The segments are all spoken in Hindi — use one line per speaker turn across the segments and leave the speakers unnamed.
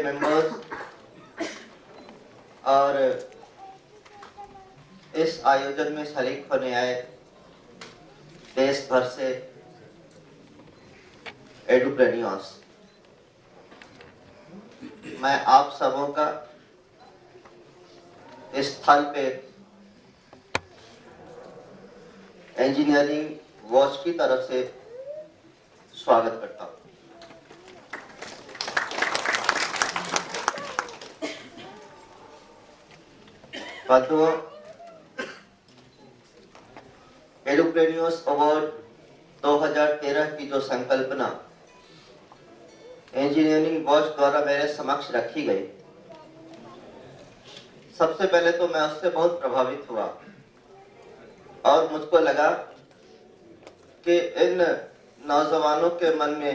मेंबर्स और इस आयोजन में शरीक होने आए देश भर से एडुप्रेन्योर्स, मैं आप सबों का इस स्थल पे इंजीनियरिंग वॉच की तरफ से स्वागत करता हूं। बंधुओं, एडुप्रेन्योर्स अवार्ड 2013 की जो संकल्पना इंजीनियरिंग वॉच द्वारा मेरे समक्ष रखी गई, सबसे पहले तो मैं उससे बहुत प्रभावित हुआ और मुझको लगा कि इन नौजवानों के मन में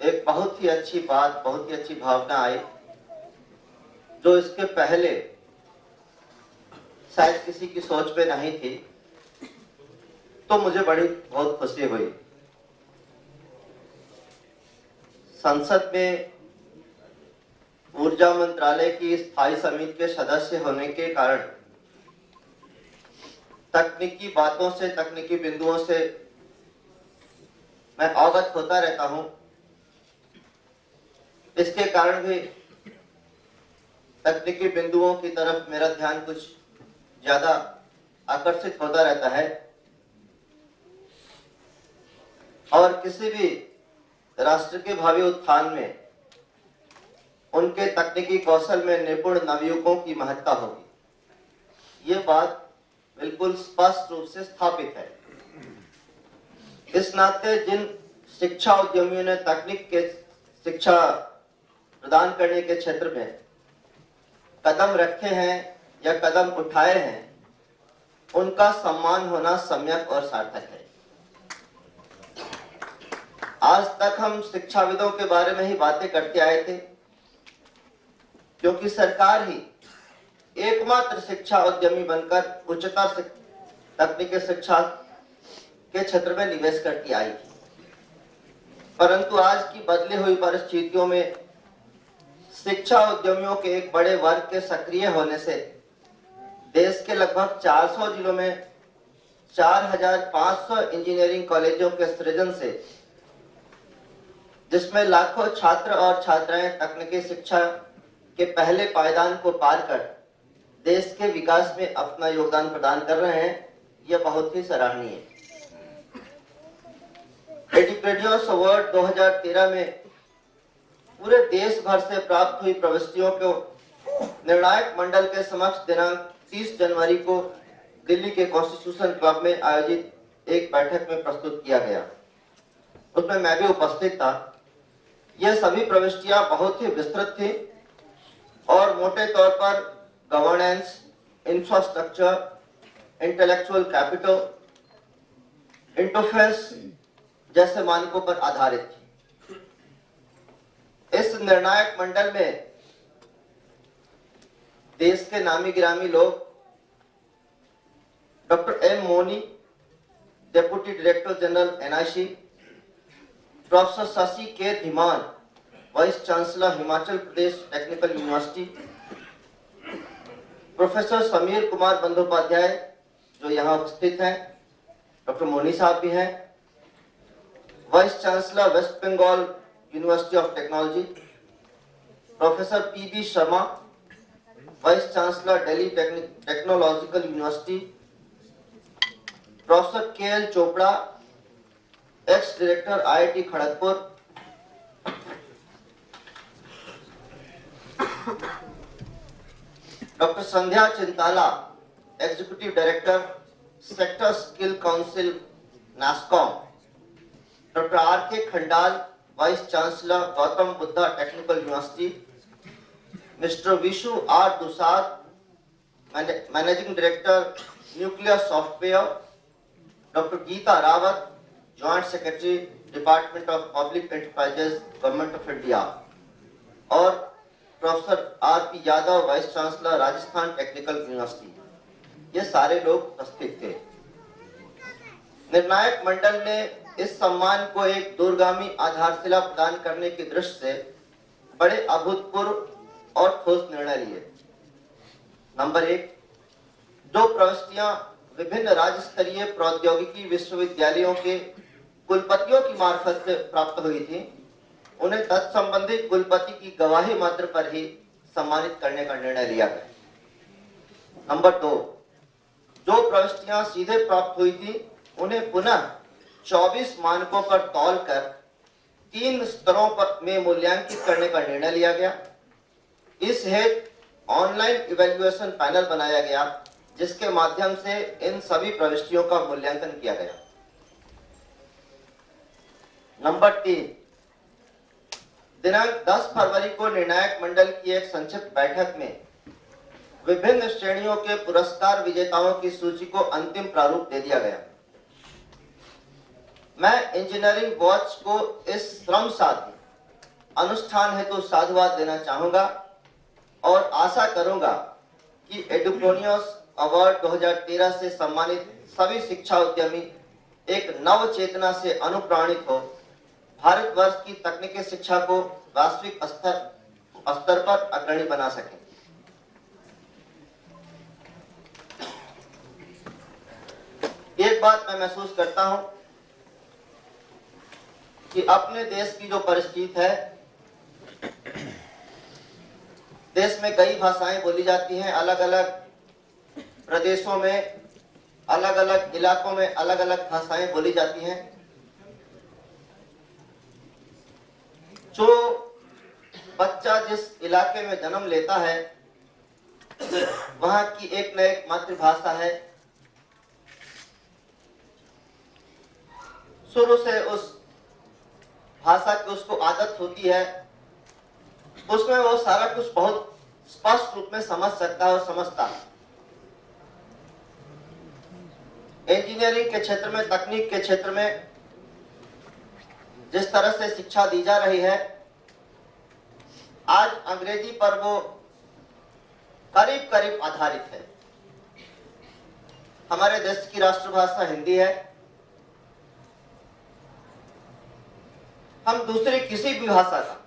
एक बहुत ही अच्छी बात, बहुत ही अच्छी भावना आई जो इसके पहले शायद किसी की सोच में नहीं थी। तो मुझे बहुत खुशी हुई। संसद में ऊर्जा मंत्रालय की स्थायी समिति के सदस्य होने के कारण तकनीकी बातों से, तकनीकी बिंदुओं से मैं अवगत होता रहता हूं। इसके कारण भी तकनीकी बिंदुओं की तरफ मेरा ध्यान कुछ ज्यादा आकर्षित होता रहता है और किसी भी राष्ट्र के भावी उत्थान में उनके तकनीकी कौशल में निपुण नवयुवकों की महत्ता होगी, ये बात बिल्कुल स्पष्ट रूप से स्थापित है। इस नाते जिन शिक्षा उद्यमियों ने तकनीक के शिक्षा प्रदान करने के क्षेत्र में कदम रखे हैं या कदम उठाए हैं, उनका सम्मान होना सम्यक और सार्थक है। आज तक हम शिक्षाविदों के बारे में ही बातें करते आए थे, क्योंकि सरकार ही एकमात्र शिक्षा उद्यमी बनकर उच्चतर तकनीकी शिक्षा के क्षेत्र में निवेश करती आई थी। परंतु आज की बदली हुई परिस्थितियों में शिक्षा उद्यमियों के एक बड़े वर्ग के सक्रिय होने से देश के लगभग 400 जिलों में 4500 इंजीनियरिंग कॉलेजों के सृजन से, जिसमें लाखों छात्र और छात्राएं तकनीकी शिक्षा के पहले पायदान को पार कर देश के विकास में अपना योगदान प्रदान कर रहे हैं, यह बहुत ही सराहनीय है। एडुप्रेन्योर्स अवार्ड 2013 में पूरे देश भर से प्राप्त हुई प्रविष्टियों को निर्णायक मंडल के समक्ष दिनांक 30 जनवरी को दिल्ली के कॉन्स्टिट्यूशन क्लब में आयोजित एक बैठक में प्रस्तुत किया गया। उसमें मैं भी उपस्थित था। यह सभी प्रविष्टियां बहुत ही विस्तृत थी और मोटे तौर पर governance, infrastructure, intellectual capital, interface जैसे मानकों पर आधारित थी। इस निर्णायक मंडल में देश के नामी गिरामी लोग doctor M Moni, deputy director general NIC, professor Shashi K Dhiman, vice chancellor Himachal Pradesh Technical University, professor Samir Kumar Bandopadhyay जो यहाँ उपस्थित हैं, डॉक्टर मोनी साहब भी हैं, vice chancellor West Bengal University of Technology, professor P B Sharma, vice chancellor Delhi Technological University, professor K L. Chopra, ex director IIT Kharagpur, doctor Sandhya Chintala, executive director Sector Skill Council NASSCOM, doctor R K Khandal, vice chancellor Gautam Buddha Technical University, mister Vishu R Dusad, managing director Nuclear Software, doctor Geeta Rawat, joint secretary department of public enterprises government of India, और professor R P Yadav, vice chancellor Rajasthan Technical University. ये सारे लोग उपस्थित थे। निर्णायक मंडल ने इस सम्मान को एक दूरगामी आधारशिला प्रदान करने की दृष्टि से बड़े अभूतपूर्व और ठोस निर्णय लिए। नंबर 1, जो प्रविष्टियां विभिन्न राज्य स्तरीय प्रौद्योगिकी विश्वविद्यालयों के कुलपतियों की मार्फत से प्राप्त हुई थी, उन्हें तत्संबंधित कुलपति की गवाही मात्र पर ही सम्मानित करने का निर्णय लिया गया। नंबर 2, जो प्रविष्टियां सीधे प्राप्त हुई थी, उन्हें पुनः 24 मानकों पर तौलकर 3 स्तरों पर में मूल्यांकित करने का निर्णय लिया गया। इस हेतु ऑनलाइन इवैल्यूएशन पैनल बनाया गया, जिसके माध्यम से इन सभी प्रविष्टियों का मूल्यांकन किया गया। नंबर 3, दिनांक 10 फरवरी को निर्णायक मंडल की एक संक्षिप्त बैठक में विभिन्न श्रेणियों के पुरस्कार विजेताओं की सूची को अंतिम प्रारूप दे दिया गया। मैं इंजीनियरिंग वॉच को इस श्रम साध्य अनुष्ठान हेतु साधुवाद देना चाहूंगा और आशा करूंगा कि एडुक्रोनियस अवार्ड 2013 से सम्मानित सभी शिक्षा उद्यमी एक नव चेतना से अनुप्राणित हो भारतवर्ष की तकनीकी शिक्षा को वैश्विक स्तर पर अग्रणी बना सकें। एक बात मैं महसूस करता हूं कि अपने देश की जो परिस्थिति है, देश में कई भाषाएं बोली जाती हैं, अलग अलग प्रदेशों में, अलग अलग इलाकों में अलग अलग भाषाएं बोली जाती हैं। जो बच्चा जिस इलाके में जन्म लेता है, वहां की एक न एक मातृभाषा है। शुरू से उस भाषा की उसको आदत होती है, उसमें वो सारा कुछ बहुत स्पष्ट रूप में समझ सकता है और समझता है। इंजीनियरिंग के क्षेत्र में, तकनीक के क्षेत्र में जिस तरह से शिक्षा दी जा रही है, आज अंग्रेजी पर वो करीब करीब आधारित है। हमारे देश की राष्ट्रभाषा हिंदी है। हम दूसरी किसी भी भाषा का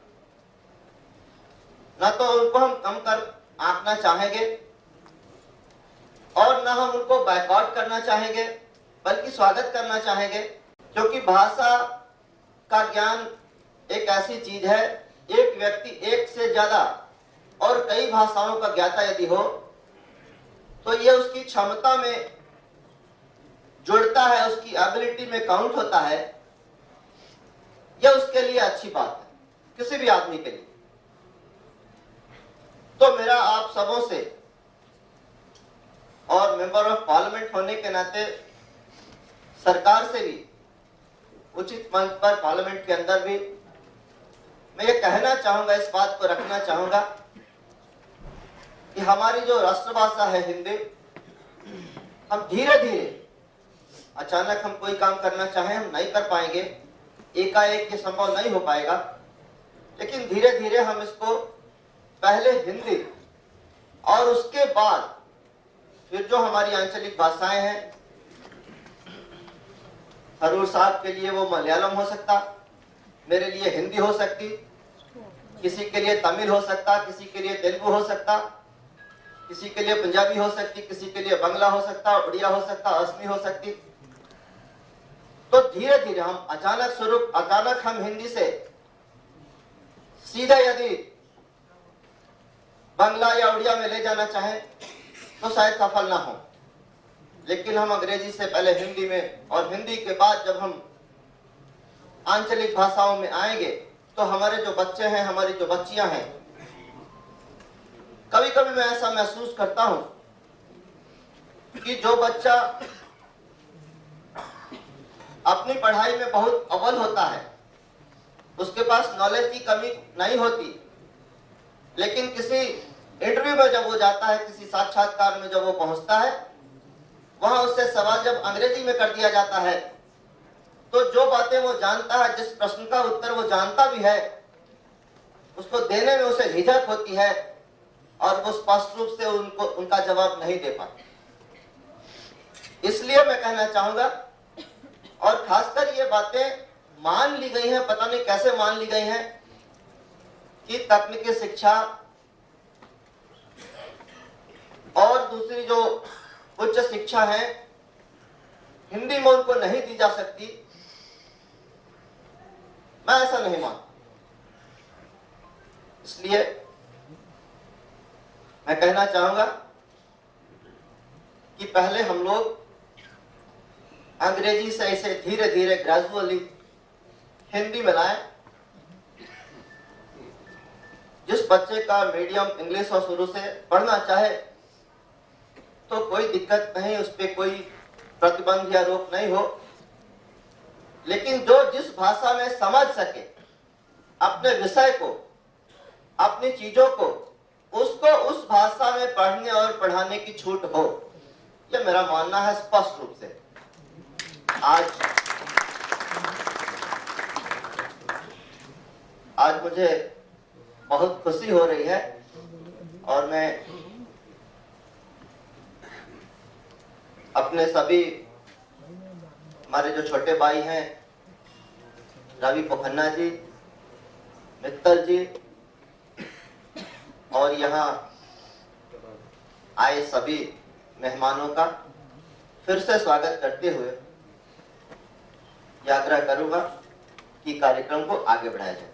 ना तो उनको हम कम कर आंकना चाहेंगे और ना हम उनको बैकआउट करना चाहेंगे, बल्कि स्वागत करना चाहेंगे, क्योंकि भाषा का ज्ञान एक ऐसी चीज है, एक व्यक्ति एक से ज्यादा और कई भाषाओं का ज्ञाता यदि हो तो यह उसकी क्षमता में जुड़ता है, उसकी एबिलिटी में काउंट होता है। यह उसके लिए अच्छी बात है, किसी भी आदमी के लिए। तो मेरा आप सबों से और मेंबर ऑफ पार्लियामेंट होने के नाते सरकार से भी उचित मंच पर, पार्लियामेंट के अंदर भी मैं ये कहना चाहूंगा, इस बात को रखना चाहूंगा कि हमारी जो राष्ट्रभाषा है हिंदी, हम धीरे धीरे, अचानक हम कोई काम करना चाहें हम नहीं कर पाएंगे, एकाएक ये संभव नहीं हो पाएगा, लेकिन धीरे धीरे हम इसको पहले हिंदी और उसके बाद फिर जो हमारी आंचलिक भाषाएं हैं, थरूर साहब के लिए वो मलयालम हो सकता, मेरे लिए हिंदी हो सकती, किसी के लिए तमिल हो सकता, किसी के लिए तेलुगु हो सकता, किसी के लिए पंजाबी हो सकती, किसी के लिए बंगला हो सकता, उड़िया हो सकता, असमी हो सकती। तो धीरे धीरे हम अचानक हम हिंदी से सीधा यदि बंगला या उड़िया में ले जाना चाहें तो शायद सफल ना हो, लेकिन हम अंग्रेजी से पहले हिंदी में और हिंदी के बाद जब हम आंचलिक भाषाओं में आएंगे तो हमारे जो बच्चे हैं, हमारी जो बच्चियां हैं, कभी कभी मैं ऐसा महसूस करता हूं कि जो बच्चा अपनी पढ़ाई में बहुत अव्वल होता है, उसके पास नॉलेज की कमी नहीं होती, लेकिन किसी इंटरव्यू में जब वो जाता है, किसी साक्षात्कार में जब वो पहुंचता है, वहां उससे सवाल जब अंग्रेजी में कर दिया जाता है तो जो बातें वो जानता है, जिस प्रश्न का उत्तर वो जानता भी है, उसको देने में उसे झिझक होती है और वो स्पष्ट रूप से उनका जवाब नहीं दे पाते। इसलिए मैं कहना चाहूंगा, और खासकर ये बातें मान ली गई हैं, पता नहीं कैसे मान ली गई हैं, कि तकनीकी शिक्षा और दूसरी जो उच्च शिक्षा है हिंदी में उनको नहीं दी जा सकती, मैं ऐसा नहीं मानता। इसलिए मैं कहना चाहूंगा कि पहले हम लोग अंग्रेजी से ऐसे धीरे धीरे ग्रेजुअली हिंदी में लाएं। जिस बच्चे का मीडियम इंग्लिश और शुरू से पढ़ना चाहे तो कोई दिक्कत नहीं, उस पर कोई प्रतिबंध या रोक नहीं हो, लेकिन जो जिस भाषा में समझ सके अपने विषय को, अपनी चीजों को, उसको उस भाषा में पढ़ने और पढ़ाने की छूट हो, यह मेरा मानना है स्पष्ट रूप से। आज मुझे बहुत खुशी हो रही है और मैं अपने सभी हमारे जो छोटे भाई हैं रवि पोखन्ना जी, मित्तल जी और यहाँ आए सभी मेहमानों का फिर से स्वागत करते हुए यह आग्रह करूंगा कि कार्यक्रम को आगे बढ़ाया जाए।